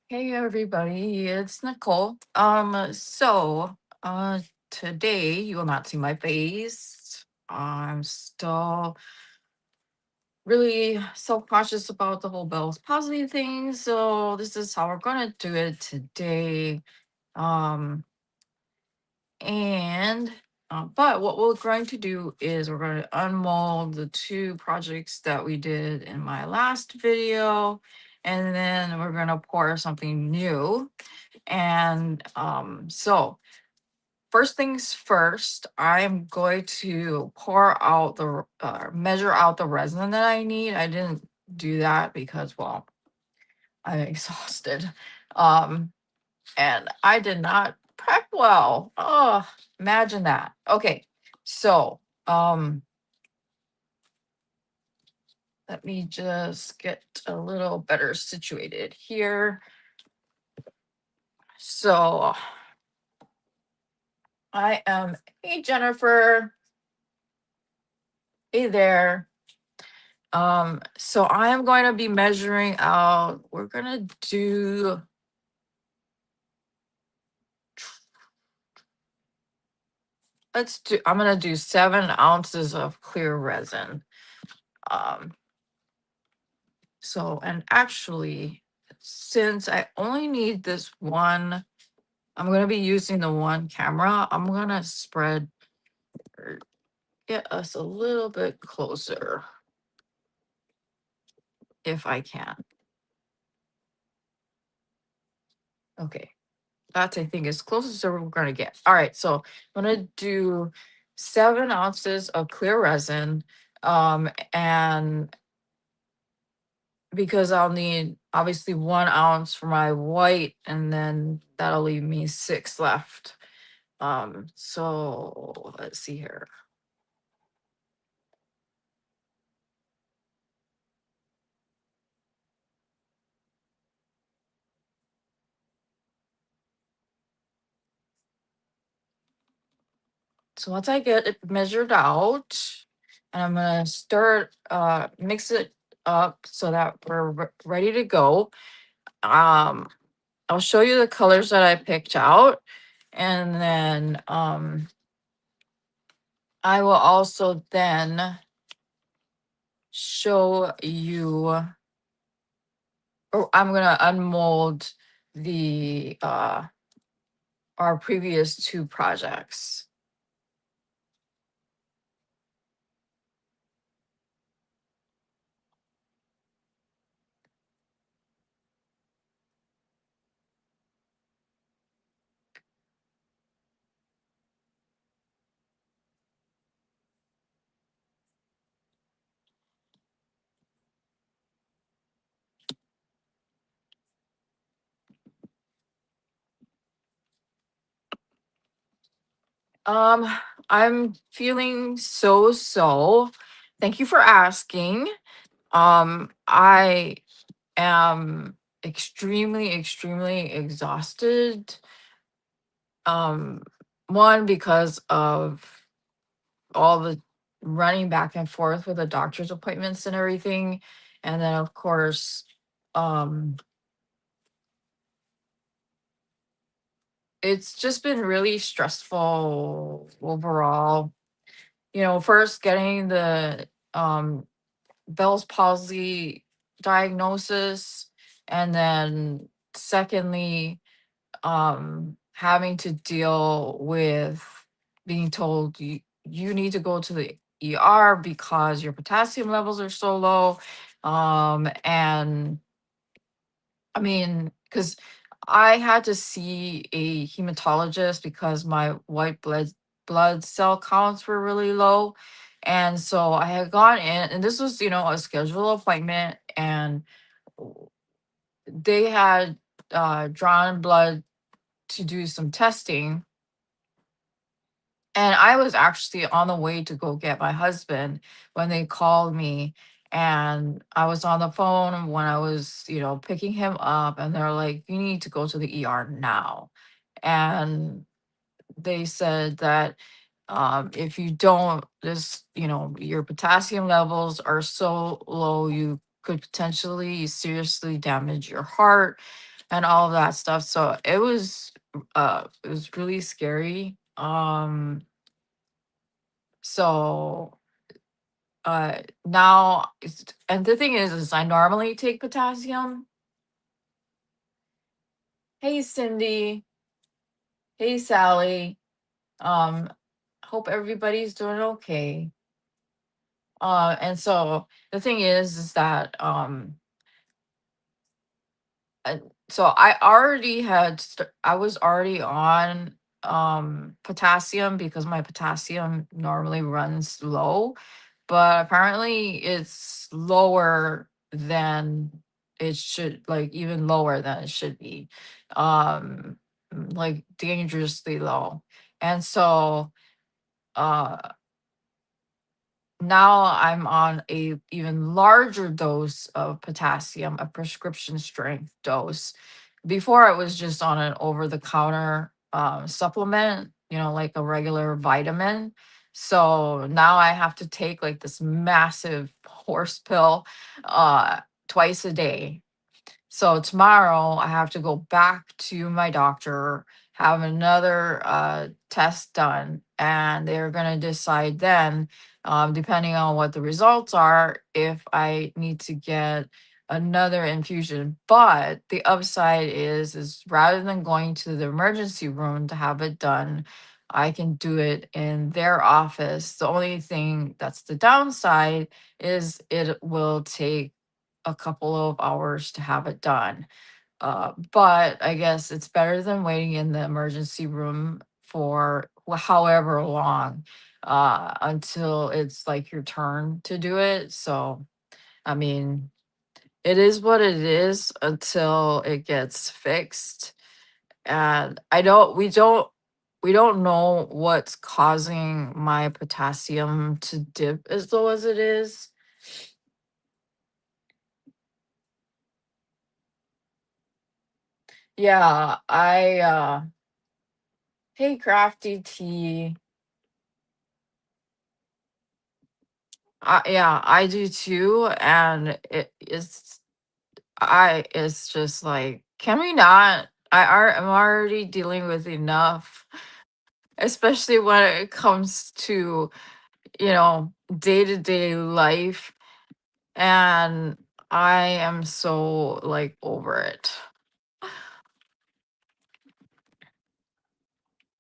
Hey everybody, it's Nicole. Today you will not see my face. I'm still really self-conscious about the whole Bell's palsy thing, so this is how we're gonna do it today. Um and but what we're going to do is we're going to unmold the two projects that we did in my last video, and then we're going to pour something new. And first things first, I'm going to pour out measure out the resin that I need. I didn't do that because, well, I'm exhausted. Um, and I did not prep well. Oh, imagine that. Okay, so let me just get a little better situated here. So I am Hey Jennifer. Hey there. So I am going to be measuring out, we're gonna do I'm gonna do 7 ounces of clear resin. Um, and actually, since I only need this one, I'm gonna be using the one camera. I'm gonna spread or get us a little bit closer if I can. Okay. That's, I think, as close as we're gonna get. All right, so I'm gonna do 7 ounces of clear resin. And because I'll need obviously 1 ounce for my white, and then that'll leave me 6 left. So let's see here. So once I get it measured out, and I'm gonna mix it up so that we're ready to go. Um, I'll show you the colors that I picked out, and then I will also then show you, or I'm gonna unmold the our previous two projects. Um, I'm feeling so. Thank you for asking. I am extremely exhausted. Um, One, because of all the running back and forth with the doctor's appointments and everything. And then, of course, um, it's just been really stressful overall. First getting the Bell's palsy diagnosis, and then secondly, having to deal with being told you need to go to the ER because your potassium levels are so low. And I mean, because I had to see a hematologist because my white blood cell counts were really low. And so I had gone in, and this was, a scheduled appointment, and they had drawn blood to do some testing. And I was actually on the way to go get my husband when they called me. And I was on the phone when I was, picking him up. And they're like, you need to go to the ER now. And they said that if you don't, your potassium levels are so low, you could potentially seriously damage your heart. and all of that stuff. So it was really scary. So now and the thing is I normally take potassium. Hey Cindy, hey Sally. Um Hope everybody's doing okay. And so the thing is that uh, so I was already on potassium because my potassium normally runs low, but apparently it's lower than it should, like even lower than it should be. Um like dangerously low. And so uh now I'm on a even larger dose of potassium, a prescription strength dose. Before I was just on an over the counter supplement, like a regular vitamin. So now I have to take like this massive horse pill twice a day. So tomorrow I have to go back to my doctor, have another test done, and they're going to decide then, depending on what the results are, if I need to get another infusion. But the upside is rather than going to the emergency room to have it done, I can do it in their office. The only thing that's the downside is it will take a couple of hours to have it done. But I guess it's better than waiting in the emergency room for however long until it's like your turn to do it. So, I mean, it is what it is until it gets fixed. And we don't know what's causing my potassium to dip as low as it is. Yeah, hey crafty tea. Yeah, I do too, and it's just like, can we not? I'm already dealing with enough, especially when it comes to, day-to-day life, and I am so like over it.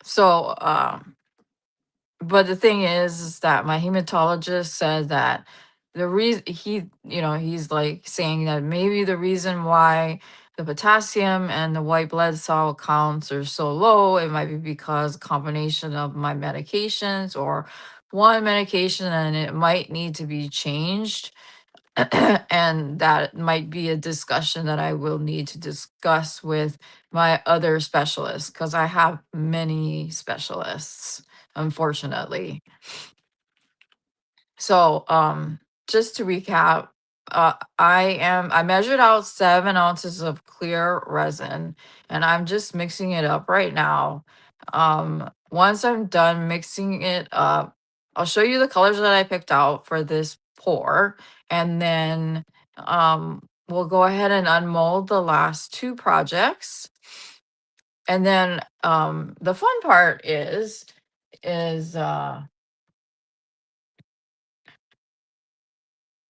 So, but the thing is that my hematologist said that the reason he's like saying that maybe the reason why the potassium and the white blood cell counts are so low, it might be because a combination of my medications or one medication, and it might need to be changed. And that might be a discussion that I will need to discuss with my other specialists, because I have many specialists, unfortunately. So, just to recap, I measured out 7 ounces of clear resin, and I'm just mixing it up right now. Once I'm done mixing it up, I'll show you the colors that I picked out for this pour, and then we'll go ahead and unmold the last two projects. And then the fun part is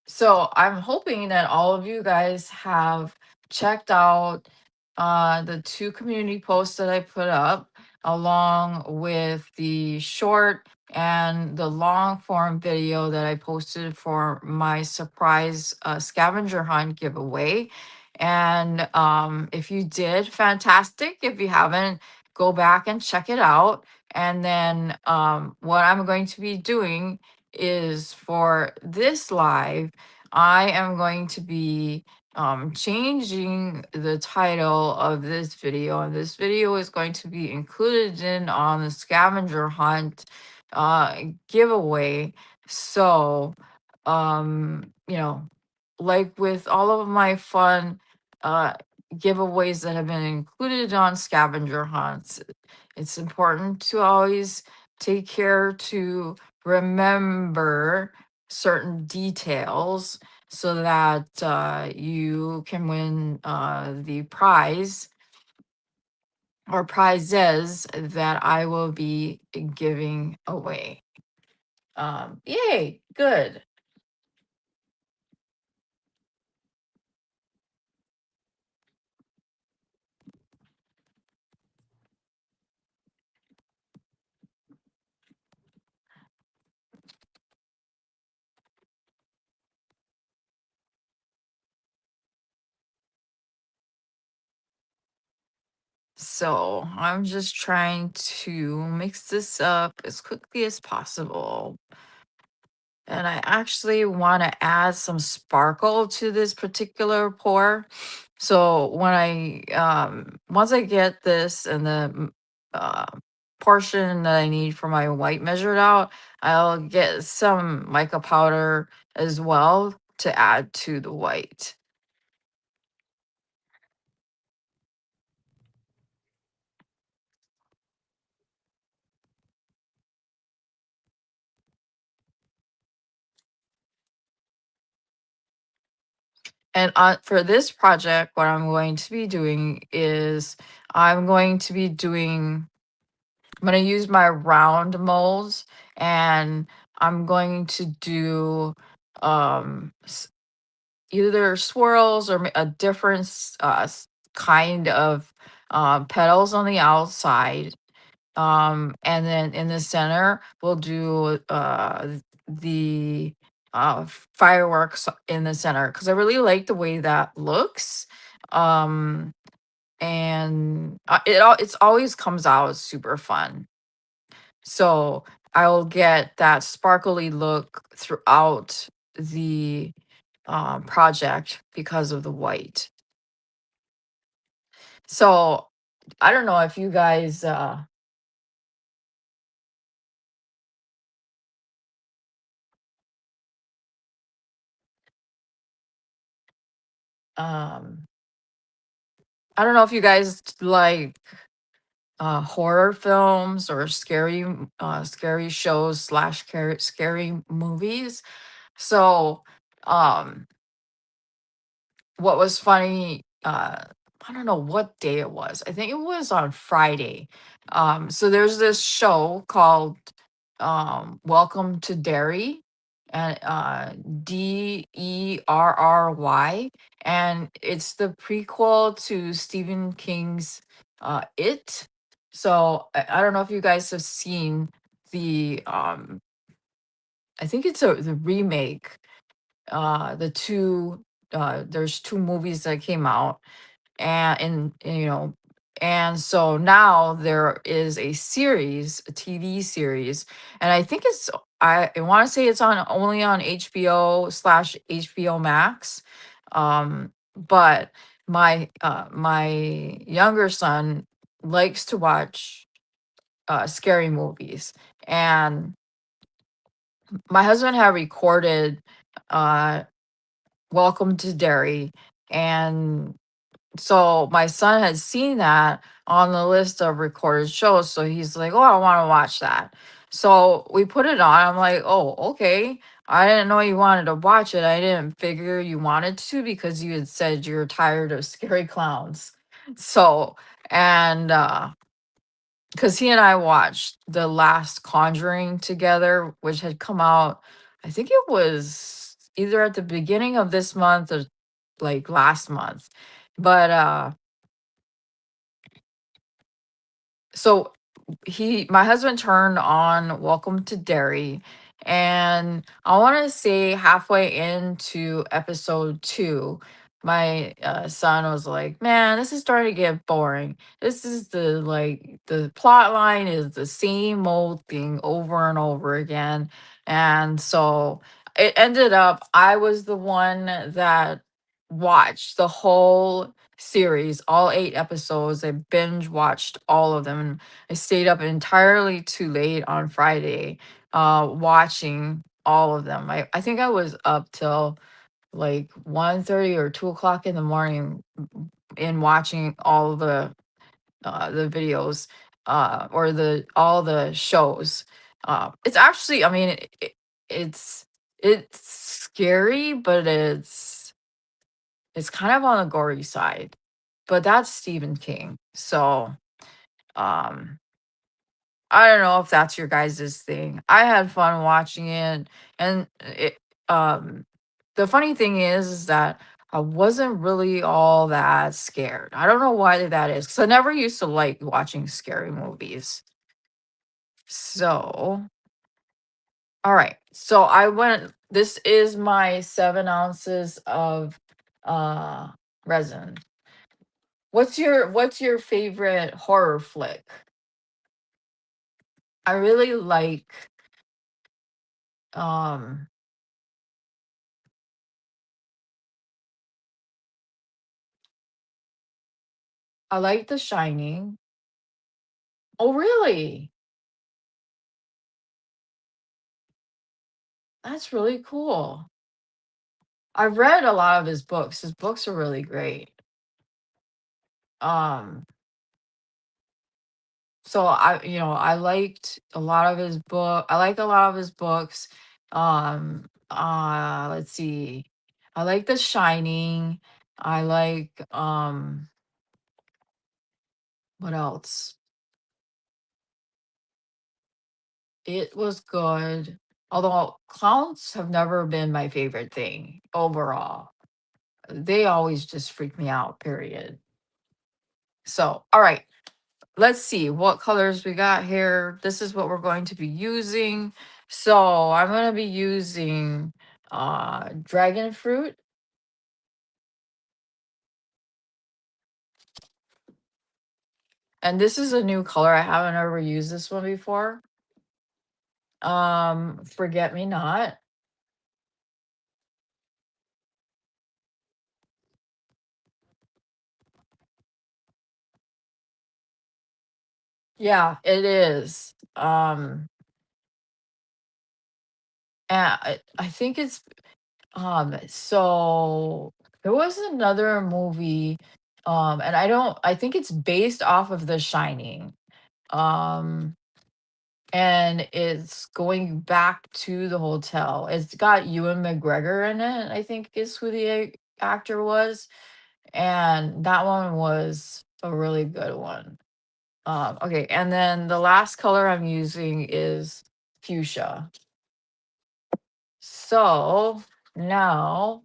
so I'm hoping that all of you guys have checked out the two community posts that I put up, along with the short and the long form video that I posted for my surprise scavenger hunt giveaway. And if you did, fantastic. If you haven't, go back and check it out. And then what I'm going to be doing is, for this live, I am going to be changing the title of this video, and this video is going to be included in on the scavenger hunt giveaway. So, like with all of my fun uh, giveaways that have been included on scavenger hunts, it's important to always take care to remember certain details. so that you can win the prize or prizes that I will be giving away. Yay, good. So I'm just trying to mix this up as quickly as possible. And I actually want to add some sparkle to this particular pour. So when once I get this and the portion that I need for my white measured out, I'll get some mica powder as well to add to the white. And for this project, what I'm going to be doing is I'm going to be doing, I'm going to use my round molds, and I'm going to do either swirls or a different kind of petals on the outside. And then in the center, we'll do the fireworks in the center because I really like the way that looks. Um, and it's always comes out super fun. So I'll get that sparkly look throughout the project because of the white. So I don't know if you guys um I don't know if you guys like horror films or scary shows slash scary movies. So um what was funny, I don't know what day it was. I think it was on Friday. So there's this show called Welcome to Derry, and Derry, and it's the prequel to Stephen King's It. So I don't know if you guys have seen the I think it's the remake, the two there's two movies that came out, and and so now there is a series, a TV series, and I think I want to say it's on only on HBO slash HBO Max. But my younger son likes to watch scary movies, and my husband had recorded uh Welcome to Derry, and so my son had seen that on the list of recorded shows, so he's like, "Oh, I want to watch that." So we put it on. I'm like, "Oh, okay." I didn't know you wanted to watch it. I didn't figure you wanted to because you had said you're tired of scary clowns. So, and because he and I watched the last Conjuring together, which had come out, I think it was either at the beginning of this month or like last month. But so my husband turned on Welcome to Derry, and I want to say halfway into episode 2, my son was like, "Man, this is starting to get boring. This is the plot line is the same old thing over and over again." And so it ended up I was the one that watched the whole series, all 8 episodes. I binge watched all of them. I stayed up entirely too late on Friday, watching all of them. I think I was up till like 1:30 or 2 o'clock in the morning in watching all the videos, or the all the shows. It's actually, I mean, it's scary, but it's kind of on the gory side. But that's Stephen King. So, um, I don't know if that's your guys' thing. I had fun watching it, and um, the funny thing is that I wasn't really all that scared. I don't know why that is, because I never used to like watching scary movies. So, all right. So I went. This is my 7 ounces of uh resin. What's your favorite horror flick? I really like um I like The Shining. Oh, really? That's really cool. I've read a lot of his books. His books are really great. Um, so I liked a lot of his book. I like a lot of his books. Let's see. I like The Shining. I like what else? It was good. Although clowns have never been my favorite thing overall. They always just freak me out, period. So, all right, let's see what colors we got here. This is what we're going to be using. So, I'm going to be using dragon fruit, and this is a new color. I haven't ever used this one before. Forget me not. Yeah, it is. And I think it's so there was another movie, and I think it's based off of The Shining. Um, and it's going back to the hotel. It's got Ewan McGregor in it, I think is who the actor was. And that one was a really good one. Okay, and then the last color I'm using is fuchsia. So now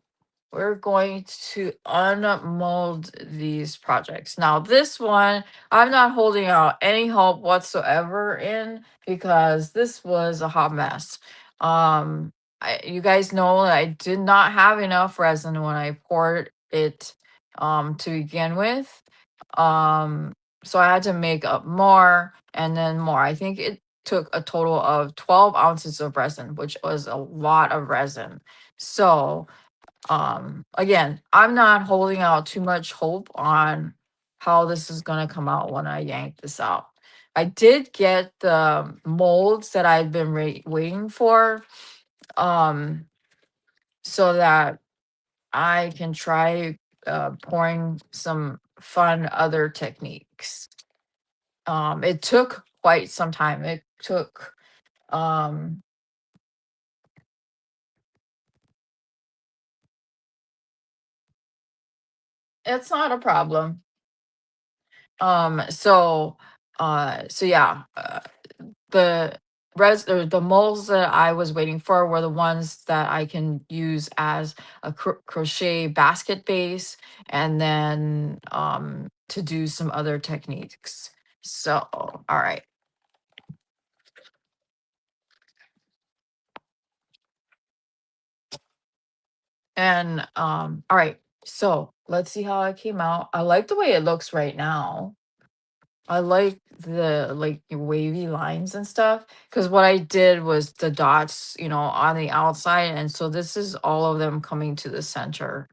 we're going to unmold these projects. Now, this one, I'm not holding out any hope whatsoever in because this was a hot mess. You guys know that I did not have enough resin when I poured it to begin with. Um, so I had to make up more and then more. I think it took a total of 12 ounces of resin, which was a lot of resin. So, again, I'm not holding out too much hope on how this is going to come out when I yank this out. I did get the molds that I've been waiting for, um, so that I can try pouring some fun other techniques. It took quite some time. It took um it's not a problem. So yeah, the or the molds that I was waiting for were the ones that I can use as a crochet basket base and then to do some other techniques. So, all right. And all right. So, let's see how it came out. I like the way it looks right now. I like the like wavy lines and stuff because what I did was the dots, on the outside, and so this is all of them coming to the center.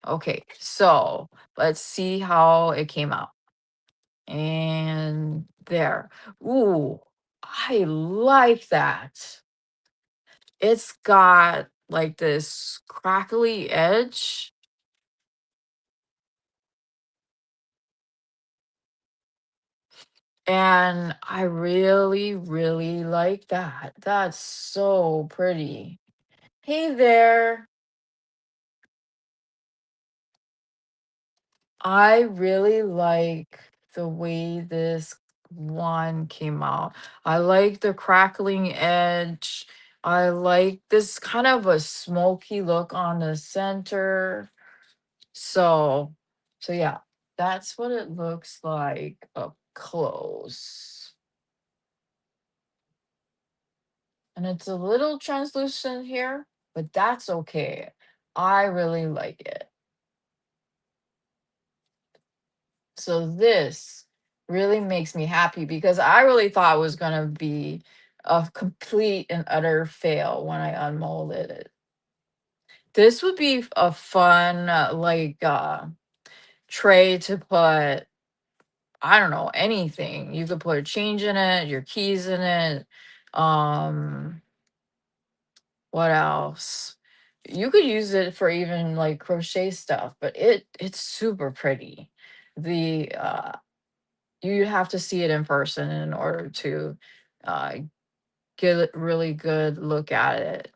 Okay, so let's see how it came out. And there. Ooh, I like that. It's got like this crackly edge, and I really, really like that. That's so pretty. Hey there. I really like the way this one came out. I like the crackling edge. I like this kind of a smoky look on the center. So, so yeah, that's what it looks like up close. And it's a little translucent here, but that's okay. I really like it. So this really makes me happy because I really thought it was gonna be a complete and utter fail when I unmolded it. This would be a fun tray to put, I don't know, anything. You could put a change in it, your keys in it. Um, what else? You could use it for even like crochet stuff, but it's super pretty. The you have to see it in person in order to uh, get a really good look at it.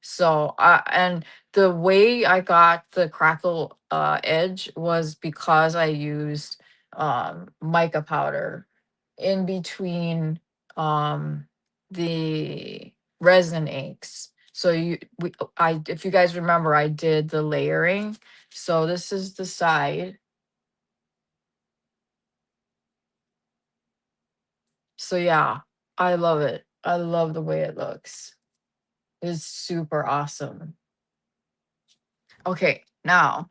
So, and the way I got the crackle edge was because I used mica powder in between um, the resin inks. So if you guys remember, I did the layering. So this is the side. So yeah, I love it. I love the way it looks. It's super awesome. Okay, now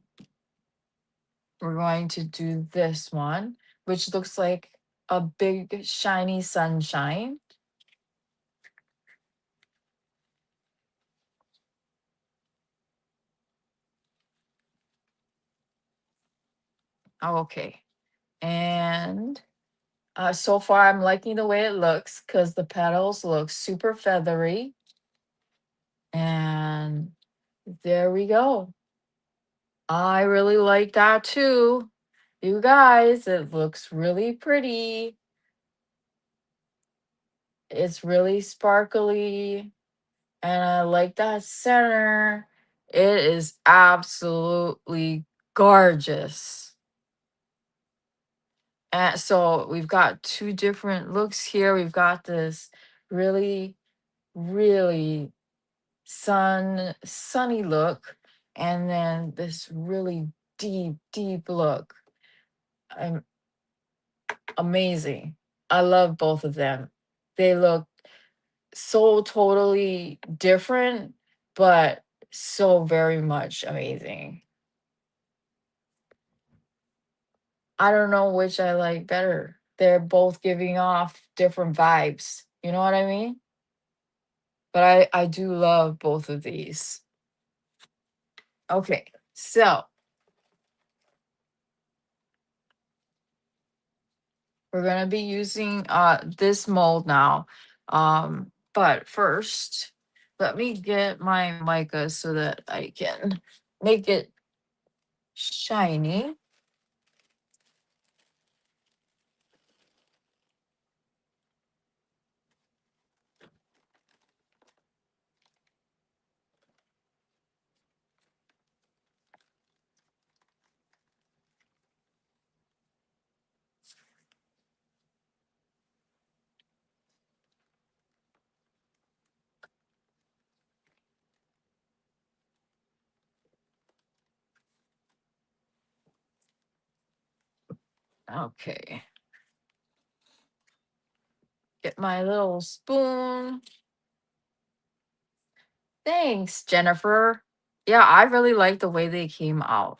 we're going to do this one, which looks like a big shiny sunshine. Okay. And so far I'm liking the way it looks because the petals look super feathery. And there we go. I really like that too. You guys, it looks really pretty. It's really sparkly. And I like that center. It is absolutely gorgeous. And so we've got two different looks here. We've got this really, really sunny look, and then this really deep, deep look. I'm amazing. I love both of them. They look so totally different, but so very much amazing. I don't know which I like better. They're both giving off different vibes. You know what I mean? But I do love both of these. Okay, so we're gonna be using this mold now. But first, let me get my mica so that I can make it shiny. Okay. Get my little spoon. Thanks, Jennifer. Yeah, I really like the way they came out.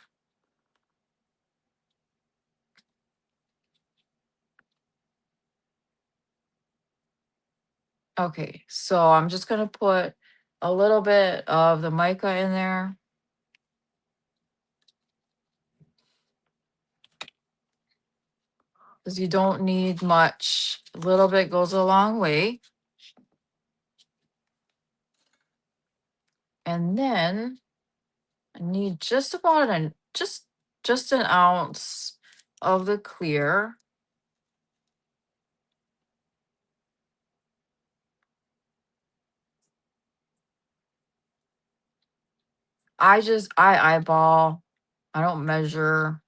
Okay, so I'm just gonna put a little bit of the mica in there. Because you don't need much. A little bit goes a long way. And then I need just about just an ounce of the clear. I eyeball. I don't measure.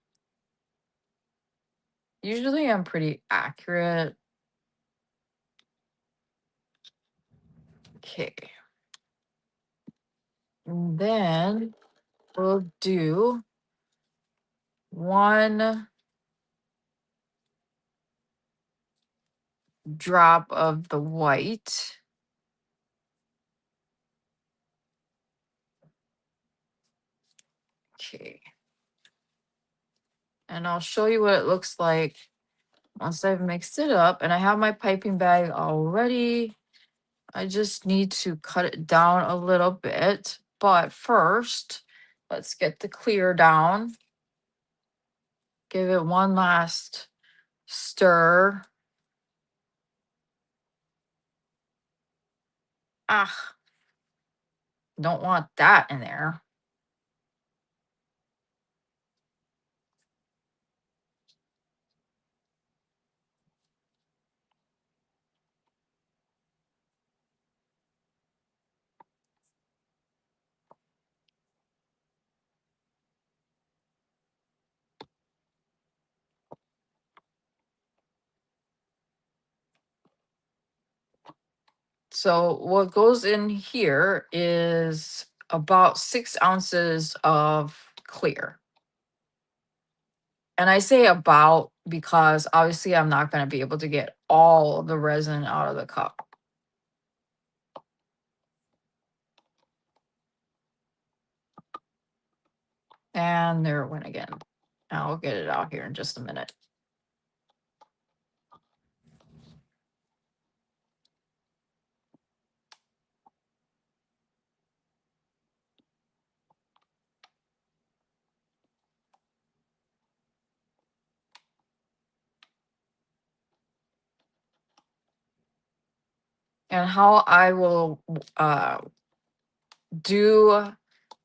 Usually I'm pretty accurate. Okay. And then we'll do one drop of the white. Okay. And I'll show you what it looks like once I've mixed it up. And I have my piping bag already. I just need to cut it down a little bit. But first, let's get the clear down. Give it one last stir. Ah, don't want that in there. So what goes in here is about 6 ounces of clear. And I say about because obviously I'm not going to be able to get all of the resin out of the cup. And there it went again. I'll get it out here in just a minute. And how I will do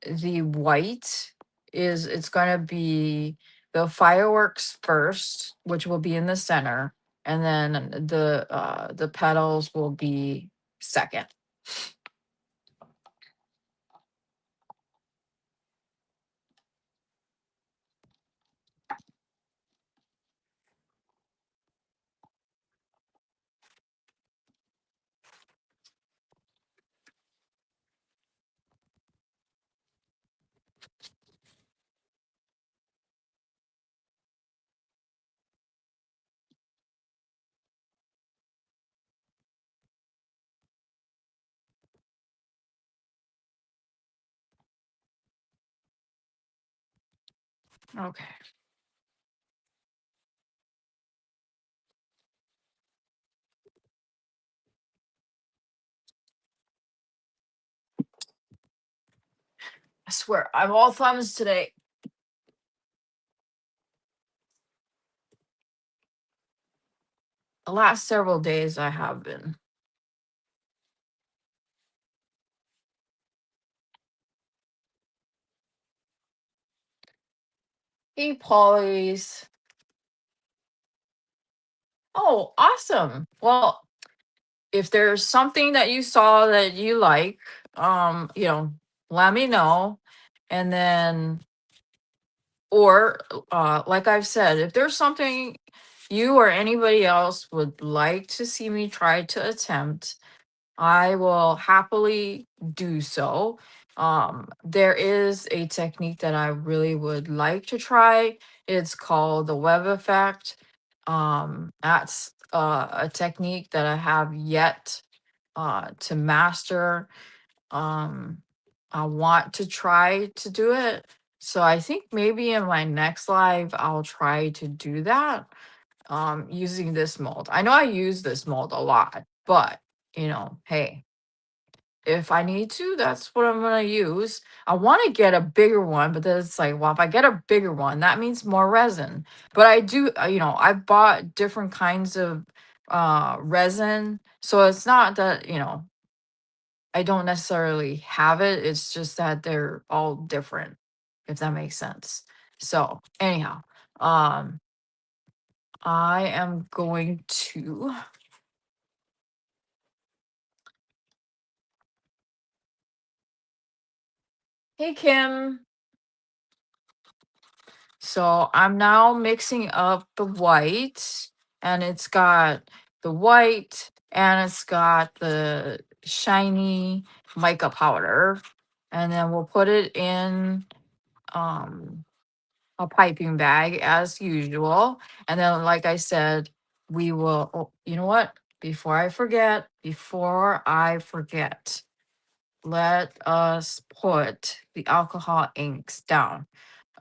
the white is it's going to be the fireworks first, which will be in the center, and then the petals will be second. Okay. I swear, I'm all thumbs today. The last several days I have been. Hey, Polly's. Oh, awesome. Well, if there's something that you saw that you like, let me know. And then, or like I've said, if there's something you or anybody else would like to see me try to attempt, I will happily do so. There is a technique that I really would like to try. It's called the web effect. That's a technique that I have yet to master. Um, I want to try to do it. So I think maybe in my next live, I'll try to do that using this mold. I know I use this mold a lot, but hey, if I need to, that's what I'm gonna use. I want to get a bigger one, but then it's like, well, if I get a bigger one, that means more resin. But I do, I've bought different kinds of resin, so it's not that I don't necessarily have it. It's just that they're all different, if that makes sense. So anyhow, um, I am going to. Hey, Kim. So I'm now mixing up the white, and it's got the white and it's got the shiny mica powder. And then we'll put it in um a piping bag as usual. And then, like I said, we will, oh, you know what? Before I forget, let us put the alcohol inks down.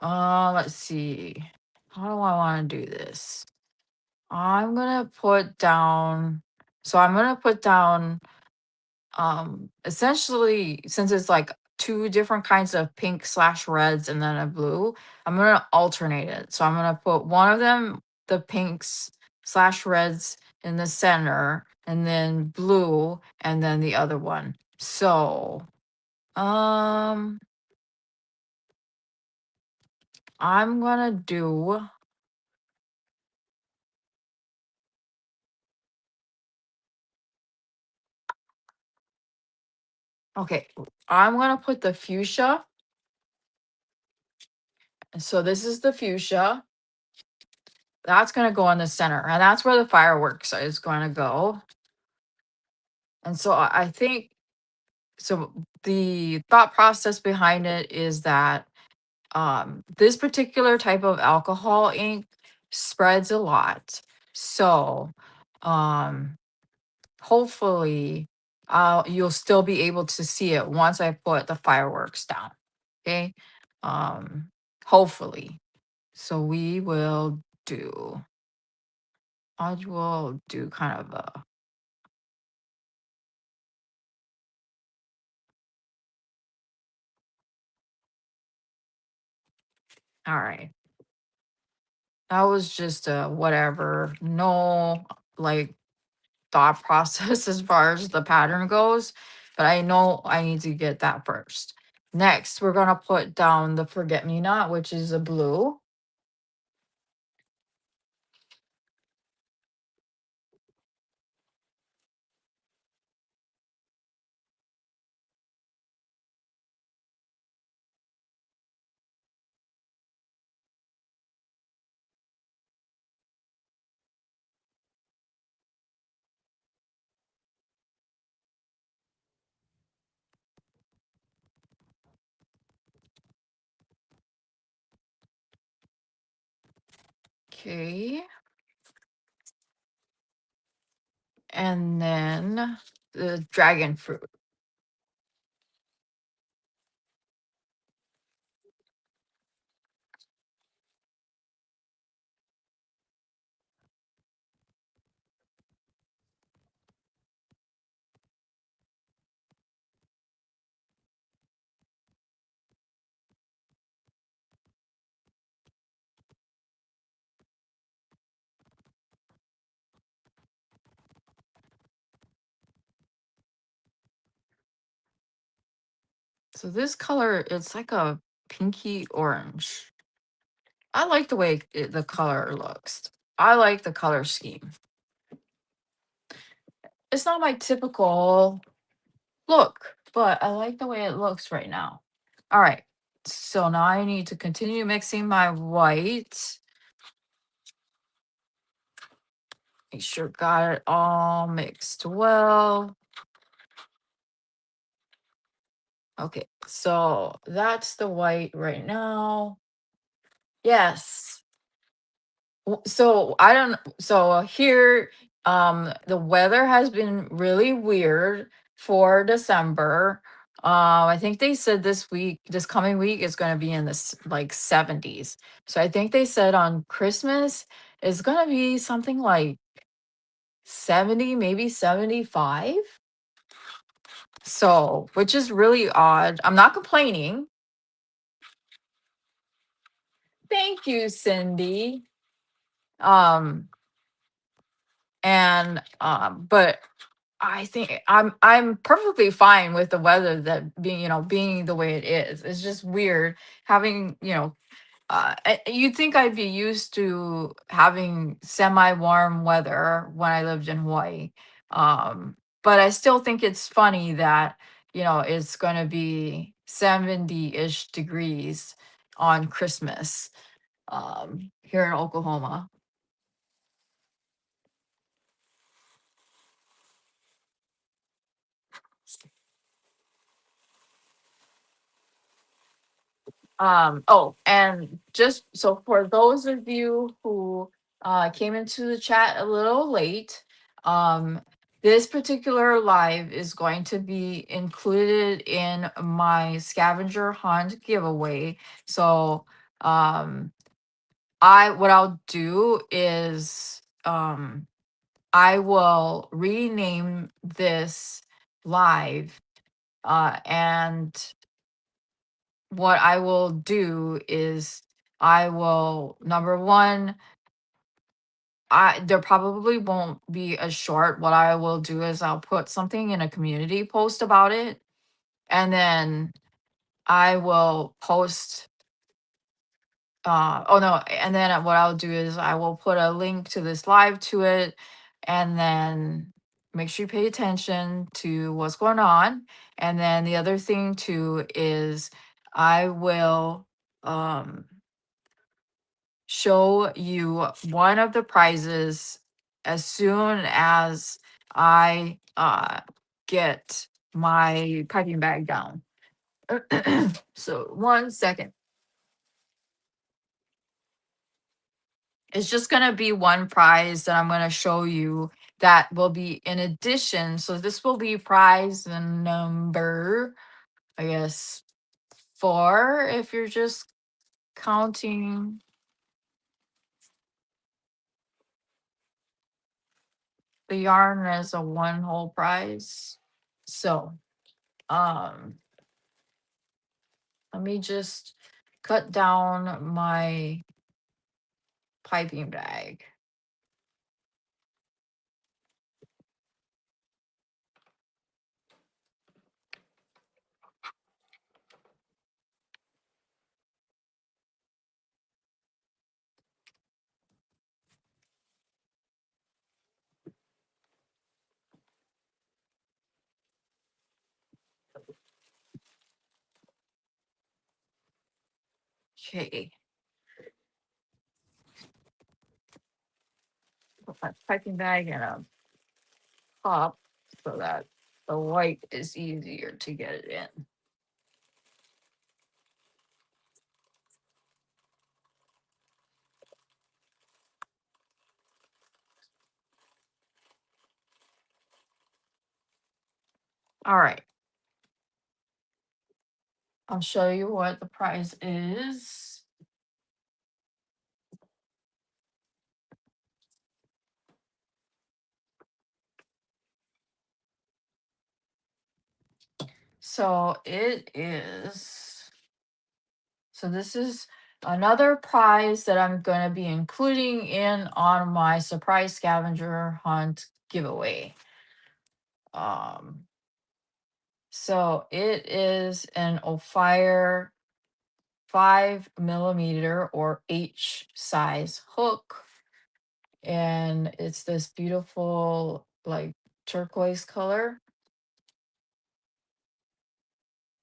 Let's see. How do I want to do this? I'm gonna put down, I'm gonna put down essentially, since it's like two different kinds of pink slash reds and then a blue, I'm gonna alternate it. So I'm gonna put one of them, the pinks slash reds, in the center, and then blue, and then the other one. So um I'm gonna do, okay, I'm gonna put the fuchsia. So this is the fuchsia. That's gonna go in the center, and that's where the fireworks is gonna go. And so I think, so the thought process behind it is that this particular type of alcohol ink spreads a lot. So um hopefully you'll still be able to see it once I put the fireworks down. Okay. Um Hopefully. So we will do, I will do kind of a, all right. That was just a whatever. No, like, thought process as far as the pattern goes, but I know I need to get that first. Next, we're gonna put down the forget me not, which is a blue. Okay. And then the dragon fruit. So this color, it's like a pinky orange. I like the way the color looks. I like the color scheme. It's not my typical look, but I like the way it looks right now. All right. So now I need to continue mixing my white. Make sure got it all mixed well. Okay, so that's the white right now. Yes. So I don't, so here, the weather has been really weird for December. I think they said this coming week is going to be in this like 70s. So I think they said on Christmas is going to be something like 70, maybe 75. So, which is really odd. I'm not complaining. Thank you, Cindy. Um, and but I think I'm perfectly fine with the weather that being the way it is. It's just weird having, you'd think I'd be used to having semi-warm weather when I lived in Hawaii. But I still think it's funny that, it's going to be 70-ish degrees on Christmas. here in Oklahoma. Oh, and just so for those of you who came into the chat a little late, um, this particular live is going to be included in my scavenger hunt giveaway. So, what I'll do is I will rename this live, and what I will do is I will, number one, I there probably won't be a short. What I will do is I'll put something in a community post about it, and then I will post oh no, and then what I'll do is I will put a link to this live to it, and then make sure you pay attention to what's going on. And then the other thing too is I will show you one of the prizes as soon as I get my piping bag down. So 1 second. It's just gonna be one prize that I'm gonna show you that will be in addition. So this will be prize number, I guess, 4 if you're just counting the yarn as a one whole prize. So, um, let me just cut down my piping bag. Okay. Put my piping bag in a cup so that the white is easier to get it in. All right. I'll show you what the price is. So it is, so this is another prize that I'm going to be including in on my surprise scavenger hunt giveaway. So it is an Ophire 5 millimeter or H size hook. And it's this beautiful, like turquoise color.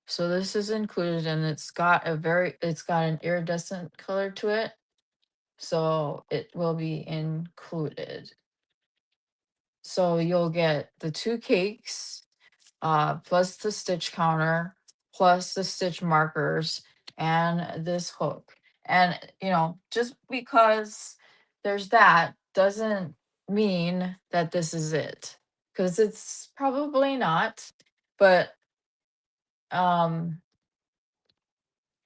So this is included, and it's got an iridescent color to it. So it will be included. So you'll get the 2 cakes, plus the stitch counter, plus the stitch markers, and this hook. And just because there's that doesn't mean that this is it, because it's probably not. But um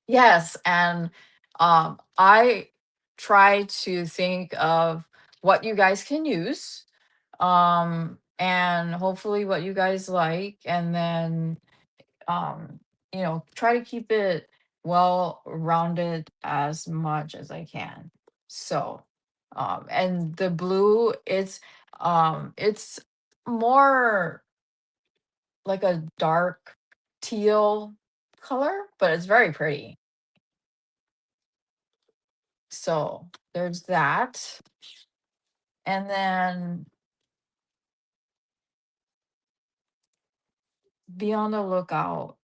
yes, and I try to think of what you guys can use, and hopefully what you guys like, and then try to keep it well rounded as much as I can. So, and the blue, it's more like a dark teal color, but it's very pretty. So there's that. And then be on the lookout.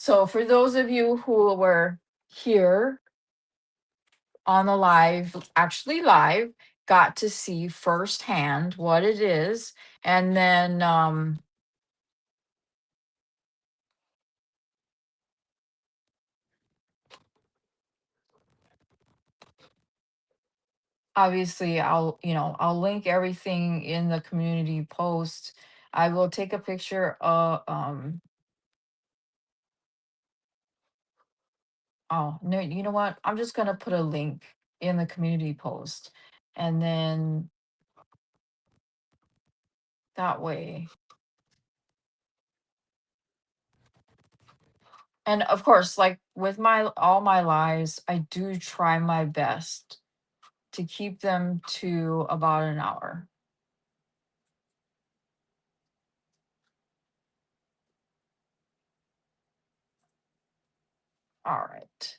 So for those of you who were here on the live, actually live, got to see firsthand what it is. And then obviously I'll link everything in the community post. I will take a picture of oh no, you know what? I'm just gonna put a link in the community post, and then that way. And of course, like with my all my lives, I do try my best to keep them to about an hour. All right.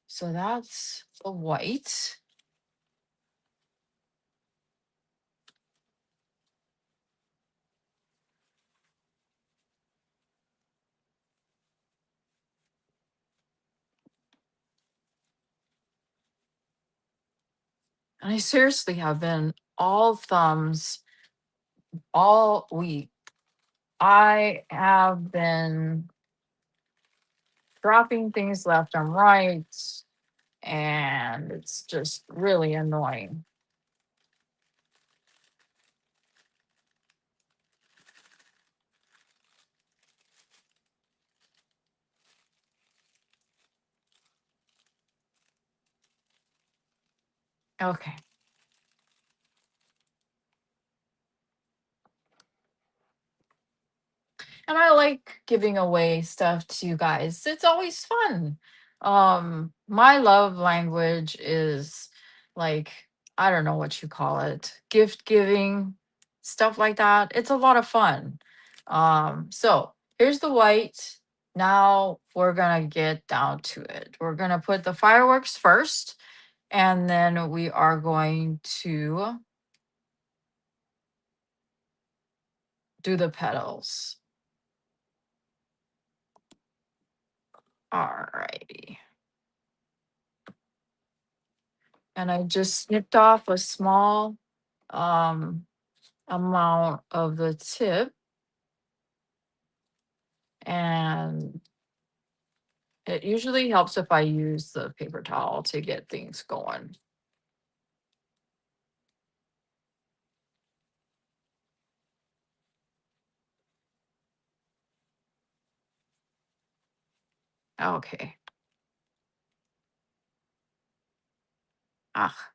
So that's the white. And I seriously have been all thumbs all week. I have been dropping things left and right, and it's just really annoying. Okay. And I like giving away stuff to you guys. It's always fun. My love language is like, I don't know what you call it, gift giving, stuff like that. It's a lot of fun. So here's the white. Now we're gonna get down to it. We're gonna put the fireworks first, and then we are going to do the petals. All righty. And I just snipped off a small um, amount of the tip, and it usually helps if I use the paper towel to get things going. Okay. Ah,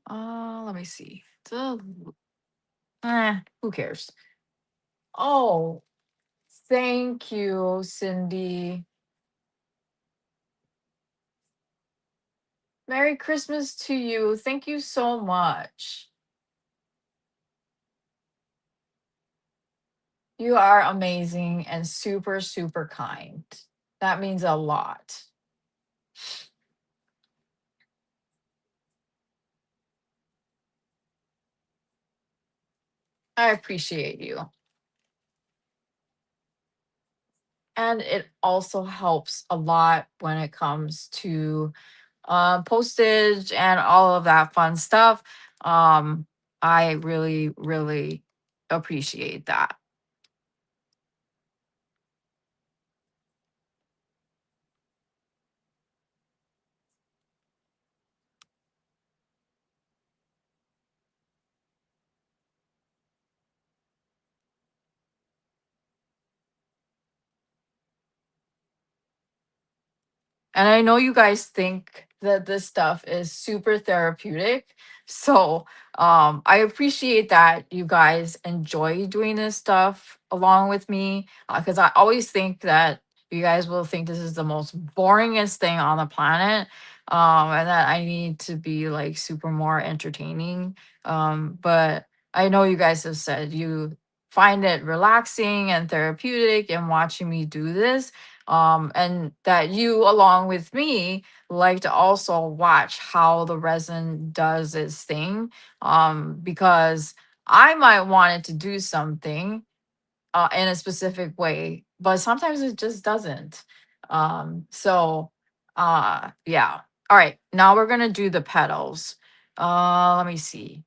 Let me see. Who cares? Oh, thank you, Cindy. Merry Christmas to you. Thank you so much. You are amazing and super, super kind. That means a lot. I appreciate you. And it also helps a lot when it comes to postage and all of that fun stuff. Um, I really, really appreciate that. And I know you guys think that this stuff is super therapeutic. So I appreciate that you guys enjoy doing this stuff along with me. Because I always think that you guys will think this is the most boringest thing on the planet. And that I need to be like super more entertaining. But I know you guys have said you find it relaxing and therapeutic in watching me do this, and that you along with me like to also watch how the resin does its thing, because I might want it to do something in a specific way, but sometimes it just doesn't. So yeah. All right, now we're gonna do the petals. Let me see.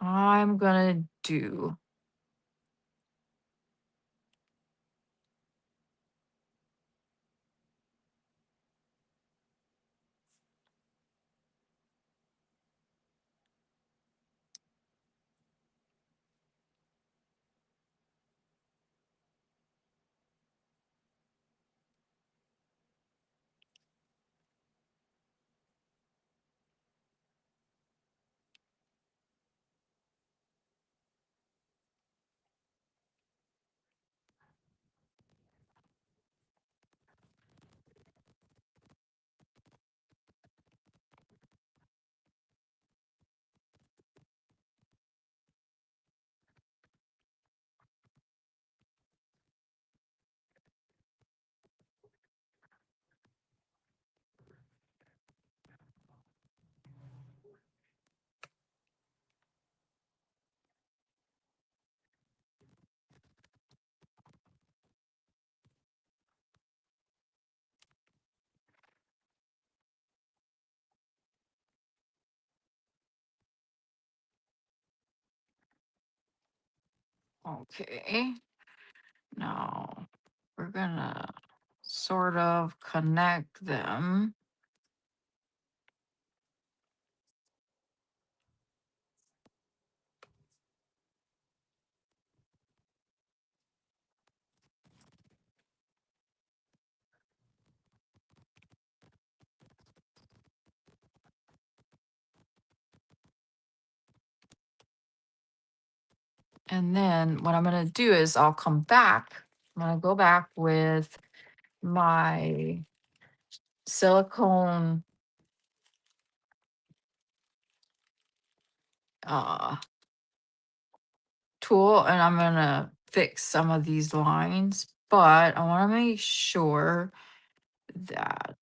I'm gonna do, okay, now we're gonna sort of connect them. And then what I'm gonna do is I'll come back. I'm gonna go back with my silicone uh tool, and I'm gonna fix some of these lines, but I wanna make sure that,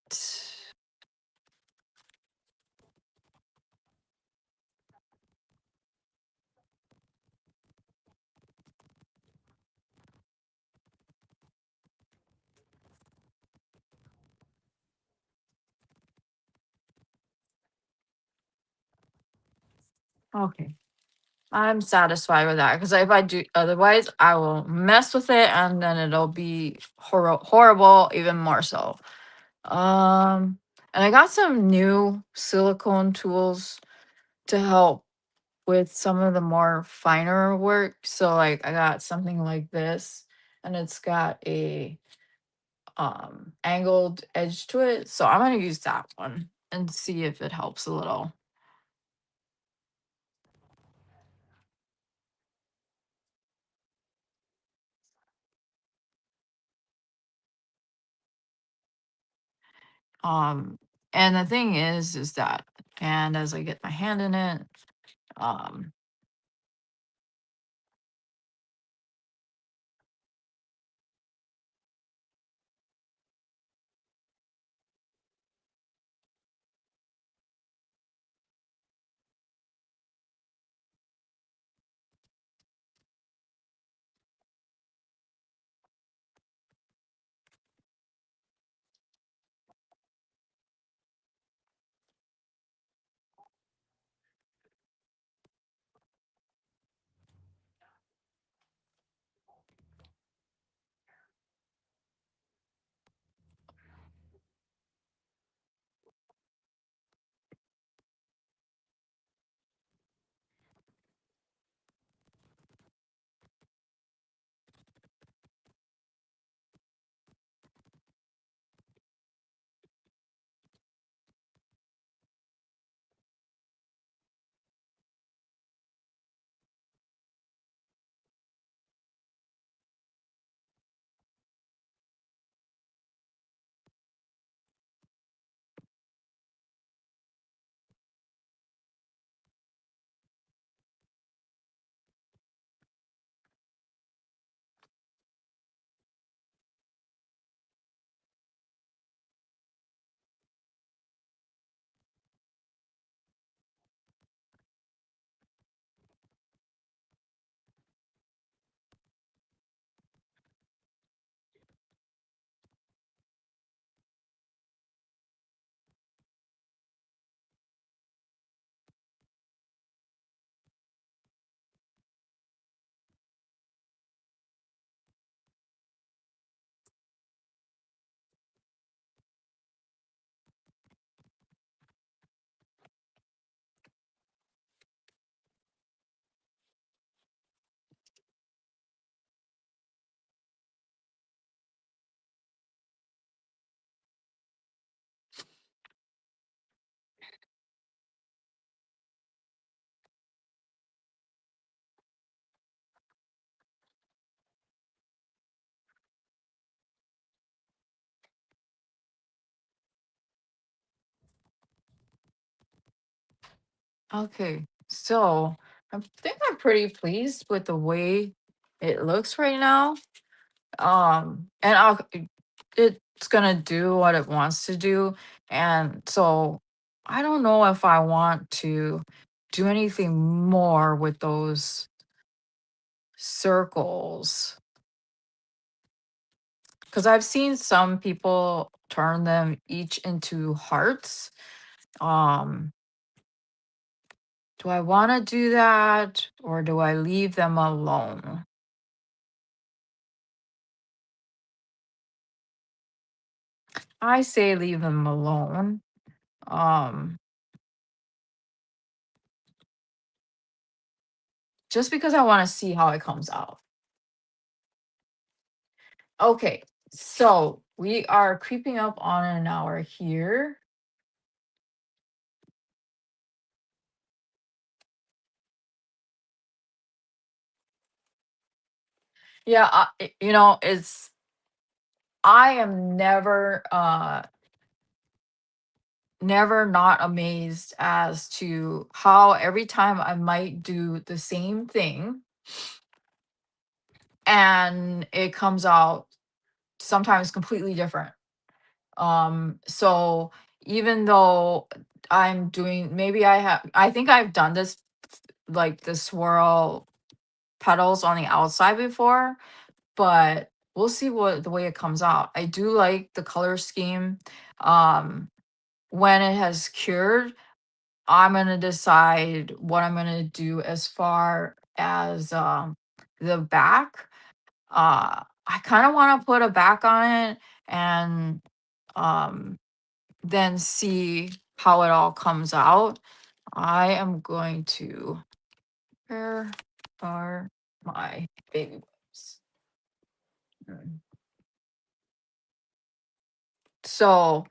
okay. I'm satisfied with that because if I do otherwise, I will mess with it and then it'll be horrible even more so. And I got some new silicone tools to help with some of the more finer work. So like I got something like this and it's got a angled edge to it. So I'm gonna use that one and see if it helps a little. Um, and the thing is that, and as I get my hand in it, um, okay. So I think I'm pretty pleased with the way it looks right now. And it's gonna do what it wants to do. And so I don't know if I want to do anything more with those circles, because I've seen some people turn them each into hearts. Um, do I want to do that or do I leave them alone? I say leave them alone. Um, just because I want to see how it comes out. Okay, so we are creeping up on an hour here. Yeah, it's I am never not amazed as to how every time I might do the same thing and it comes out sometimes completely different. So even though I'm doing, maybe I think I've done this, like the swirl petals on the outside before, but we'll see what the way it comes out. I do like the color scheme. Um, when it has cured, I'm gonna decide what I'm gonna do as far as the back. I kind of want to put a back on it and um then see how it all comes out. I am going to, where are my baby wipes? Mm. So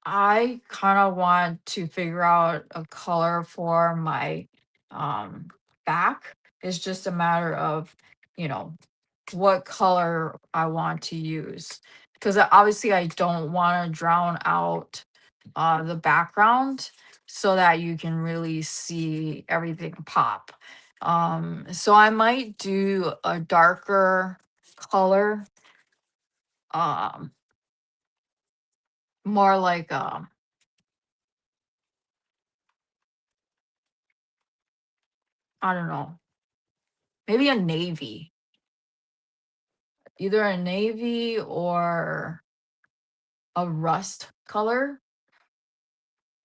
I kind of want to figure out a color for my um back. It's just a matter of, you know, what color I want to use. Because obviously I don't want to drown out the background so that you can really see everything pop. So I might do a darker color, um, more like I don't know, maybe a navy, either a navy or a rust color.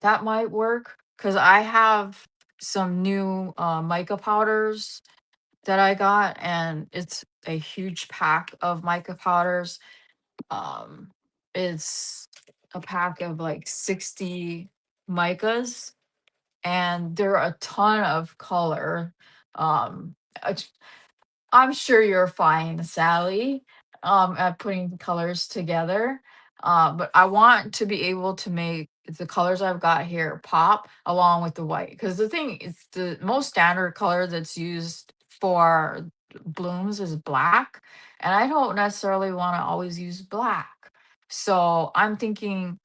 That might work because I have some new mica powders that I got, and it's a huge pack of mica powders. Um, it's a pack of like 60 micas, and they're a ton of color. Um, I'm sure you're fine, Sally, at putting colors together. But I want to be able to make the colors I've got here pop along with the white. Because the thing is, the most standard color that's used for blooms is black. And I don't necessarily want to always use black. So I'm thinking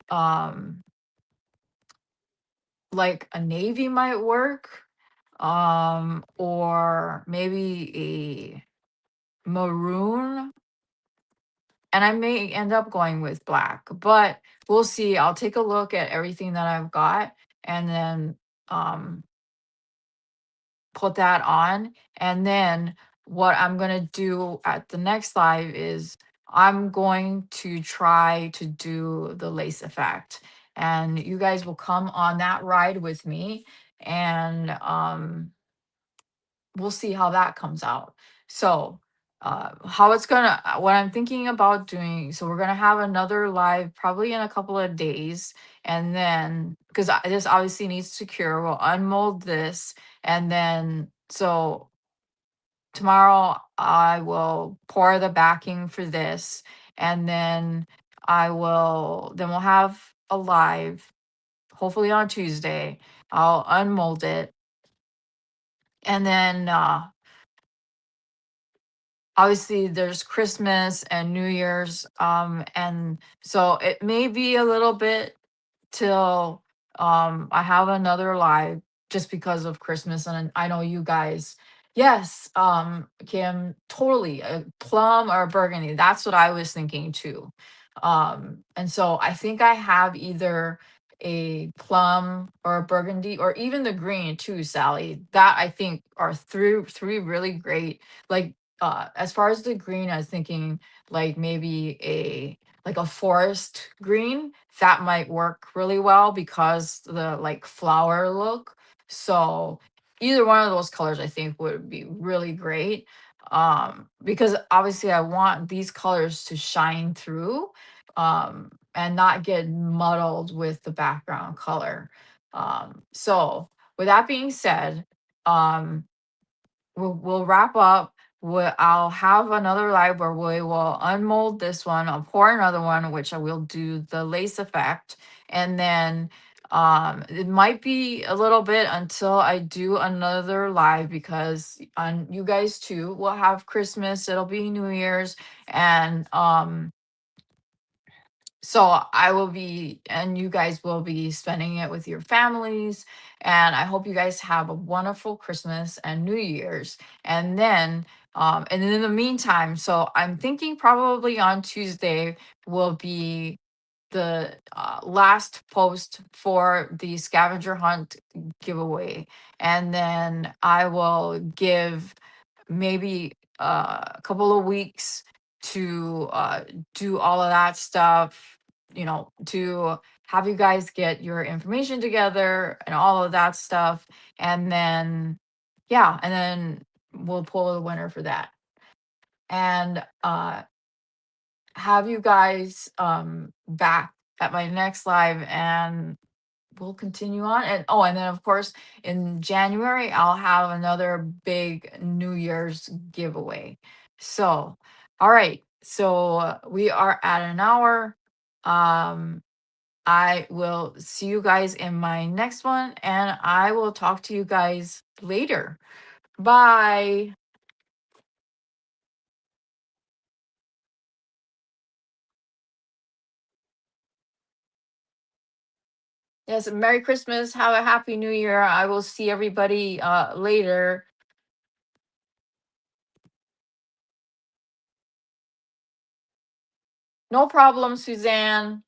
um, like a navy might work, or maybe a maroon, and I may end up going with black, but we'll see. I'll take a look at everything that I've got and then um put that on. And then what I'm going to do at the next live is I'm going to try to do the lace effect. And you guys will come on that ride with me, and we'll see how that comes out. So, how it's gonna, what I'm thinking about doing, so we're gonna have another live probably in a couple of days, and then because this obviously needs to cure, we'll unmold this, and then so tomorrow I will pour the backing for this, and then then we'll have a live, hopefully on Tuesday. I'll unmold it, and then obviously there's Christmas and New Year's, and so it may be a little bit till I have another live just because of Christmas, and I know you guys. Yes, Kim, totally a plum or a burgundy. That's what I was thinking too. And so I think I have either a plum or a burgundy or even the green too, Sally. That I think are three really great. Like as far as the green, I was thinking like maybe a forest green that might work really well because the like flower look. So either one of those colors I think would be really great, because obviously I want these colors to shine through, and not get muddled with the background color. So with that being said, um we'll wrap up. I'll have another live where we will unmold this one. I'll pour another one, which I will do the lace effect. And then it might be a little bit until I do another live because you guys too will have Christmas. It'll be New Year's. And so I will be, and you guys will be spending it with your families. And I hope you guys have a wonderful Christmas and New Year's. And then in the meantime, so I'm thinking probably on Tuesday will be the last post for the scavenger hunt giveaway. And then I will give maybe a couple of weeks to do all of that stuff, to have you guys get your information together and all of that stuff. And then, yeah, and then we'll pull the winner for that. And have you guys back at my next live, and we'll continue on. And oh, and then of course in January I'll have another big New Year's giveaway. So, all right. So we are at an hour. Um I will see you guys in my next one, and I will talk to you guys later. Bye. Yes, Merry Christmas. Have a Happy New Year. I will see everybody later. No problem, Suzanne.